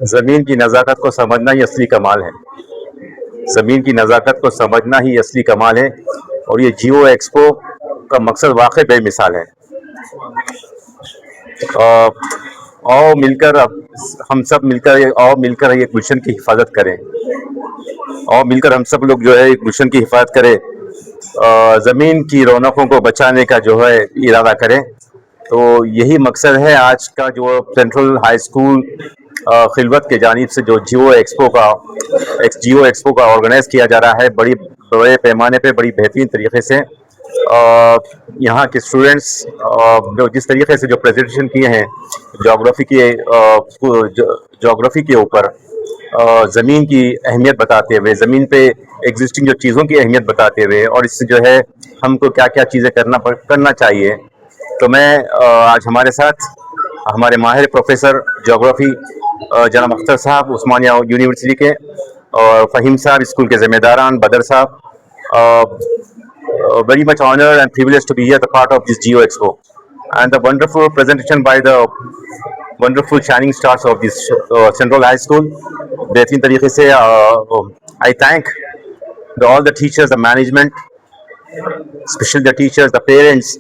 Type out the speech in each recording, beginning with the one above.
ज़मीन की नज़ाकत को समझना ही असली कमाल है। ज़मीन की नज़ाकत को समझना ही असली कमाल है और ये जियो एक्सपो का मकसद वाकई बेमिसाल है। आओ मिलकर हम सब मिलकर आओ मिलकर एक गुलशन की हिफाजत करें। आओ मिलकर हम सब लोग जो है एक गुलशन की हिफाजत करें, ज़मीन की रौनकों को बचाने का जो है इरादा करें। तो यही मकसद है आज का जो सेंट्रल हाई स्कूल खिलवत के जानिब से जो जियो एक्सपो का ऑर्गेनाइज किया जा रहा है, बड़े पैमाने पे बड़ी बेहतरीन तरीके से। यहाँ के स्टूडेंट्स जो जिस तरीके से जो प्रेजेंटेशन किए हैं जोग्राफ़ी के ऊपर, ज़मीन की अहमियत बताते हुए, ज़मीन पे एग्जिस्टिंग जो चीज़ों की अहमियत बताते हुए, और इससे जो है हमको क्या क्या चीज़ें करना चाहिए। तो मैं आज हमारे साथ हमारे माहिर प्रोफेसर जोग्राफ़ी जनाब अख्तर साहब उस्मानिया यूनिवर्सिटी के, और फ़हीम साहब स्कूल के ज़िम्मेदारान, बदर साहब, very much honored and privileged to be here, the part of this Geo Expo, and the wonderful presentation by the wonderful shining stars of this Central High School. बेहतरीन तरीके से I thank all the teachers, the management, especially the teachers, the parents.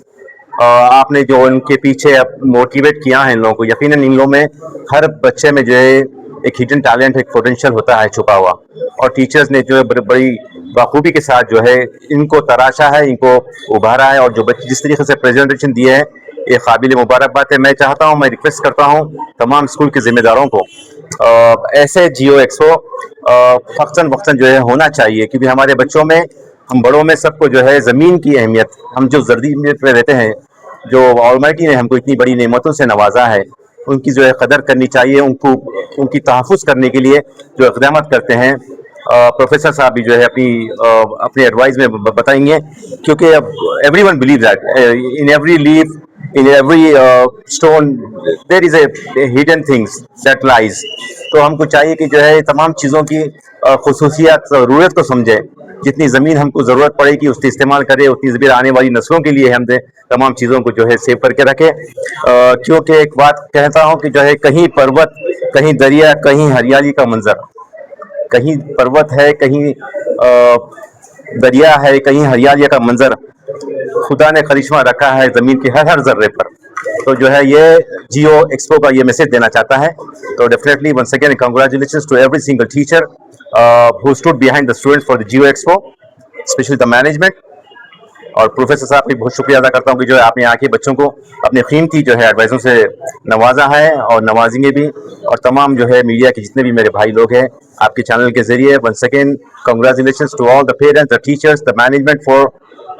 आपने जो उनके पीछे motivate किया है इन लोगों को, यकीनन इन लोगों में हर बच्चे में जो है एक हिडन टैलेंट, एक पोटेंशियल होता है छुपा हुआ, और टीचर्स ने जो है बड़ी बाखूबी के साथ जो है इनको तराशा है, इनको उभारा है, और जो बच्चे जिस तरीके से प्रेजेंटेशन दिए हैं ये काबिल मुबारकबाद है। मैं चाहता हूँ, मैं रिक्वेस्ट करता हूँ तमाम स्कूल के ज़िम्मेदारों को, ऐसे जियो एक्सपो वक्तन जो है होना चाहिए, क्योंकि हमारे बच्चों में, हम बड़ों में सबको जो है ज़मीन की अहमियत, हम जो ज़र्दी पे रहते हैं, जो ऑलमाइटी ने हमको इतनी बड़ी नेमतों से नवाजा है, उनकी जो है कदर करनी चाहिए। उनकी तहफ़्फ़ुज़ करने के लिए जो इक़दाम करते हैं, प्रोफेसर साहब भी जो है अपनी एडवाइस में बताएंगे, क्योंकि everyone believe that in every leaf, in every stone there is a hidden things that lies। तो हमको चाहिए कि जो है तमाम चीज़ों की खुसूसियत, ज़रूरत को समझें। जितनी ज़मीन हमको ज़रूरत पड़ेगी उसकी इस्तेमाल करें, उतनी ज़मीन आने वाली नस्लों के लिए हम तमाम चीज़ों को जो है सेव करके रखें। क्योंकि एक बात कहता हूँ कि जो है कहीं पर्वत, कहीं दरिया, कहीं हरियाली का मंजर, कहीं पर्वत है, कहीं दरिया है, कहीं हरियाली का मंजर, खुदा ने करिश्मा रखा है ज़मीन के हर ज़र्रे पर। तो जो है ये जियो एक्सपो का ये मैसेज देना चाहता है। तो definitely once again congratulations to every single teacher who stood behind the students for the Geo Expo, specially the management. और प्रोफेसर साहब की बहुत शुक्रिया अदा करता हूँ कि जो है आपने यहाँ के बच्चों को अपने कीमती जो है एडवाइसों से नवाजा है, और नवाजेंगे भी। और तमाम जो है मीडिया के जितने भी मेरे भाई लोग हैं, आपके चैनल के ज़रिए once again congratulations to all the parents, the teachers, the management for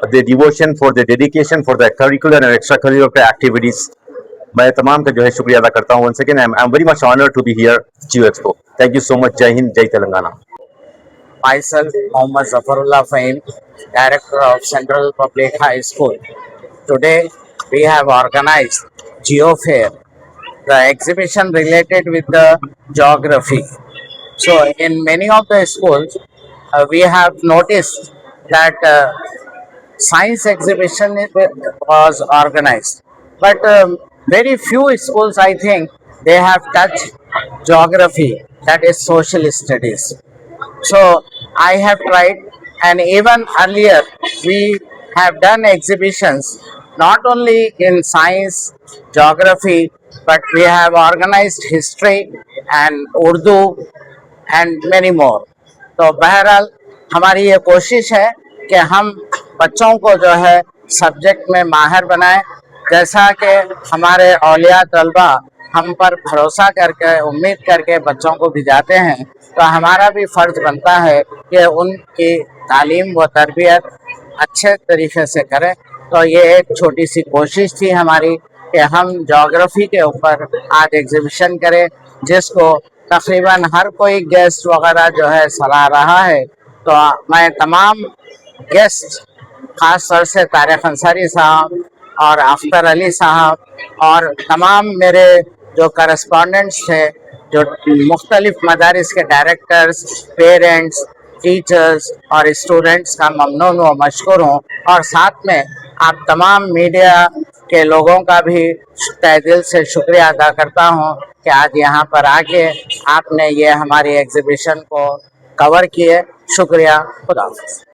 their devotion, for their dedication, for their curricular and extracurricular activities. मैं तमाम का जो है शुक्रिया अदा करता हूँ। Once again, I'm very much honored to be here, Geo Expo. Thank you so much. Jai Hind, Jai Telangana. Myself, Mohammad Zafarullah Fahim, Director of Central Public High School. Today, we have organized Geo Fair, the exhibition related with the geography. So, in many of the schools, we have noticed that science exhibition was organized, but very few schools, I think, they have touched geography, that is social studies. So I have tried, and even earlier we have done exhibitions not only in science, geography, but we have organized history and Urdu and many more. तो बहरहाल हमारी ये कोशिश है कि हम बच्चों को जो है सब्जेक्ट में माहिर बनाएं, जैसा कि हमारे औलिया तलबा हम पर भरोसा करके, उम्मीद करके बच्चों को भिजाते हैं, तो हमारा भी फ़र्ज़ बनता है कि उनकी तालीम व तरबियत अच्छे तरीके से करें। तो ये एक छोटी सी कोशिश थी हमारी कि हम जोग्राफ़ी के ऊपर आज एग्ज़िबिशन करें, जिसको तकरीबन हर कोई गेस्ट वगैरह जो है सराह रहा है। तो मैं तमाम गेस्ट, ख़ास तौर से तारिक अंसारी साहब और अख्तर अली साहब और तमाम मेरे जो करस्पॉन्डेंट्स थे, जो मुख्तलिफ मदारिस के डायरेक्टर्स, पेरेंट्स, टीचर्स और स्टूडेंट्स का ममनून व मशकूर हूँ। और साथ में आप तमाम मीडिया के लोगों का भी तहे दिल से शुक्रिया अदा करता हूँ کہ آج یہاں پر آ کے آپ نے یہ ہماری ایگزیبیشن کو کور کیے. شکریہ. خدا حافظ.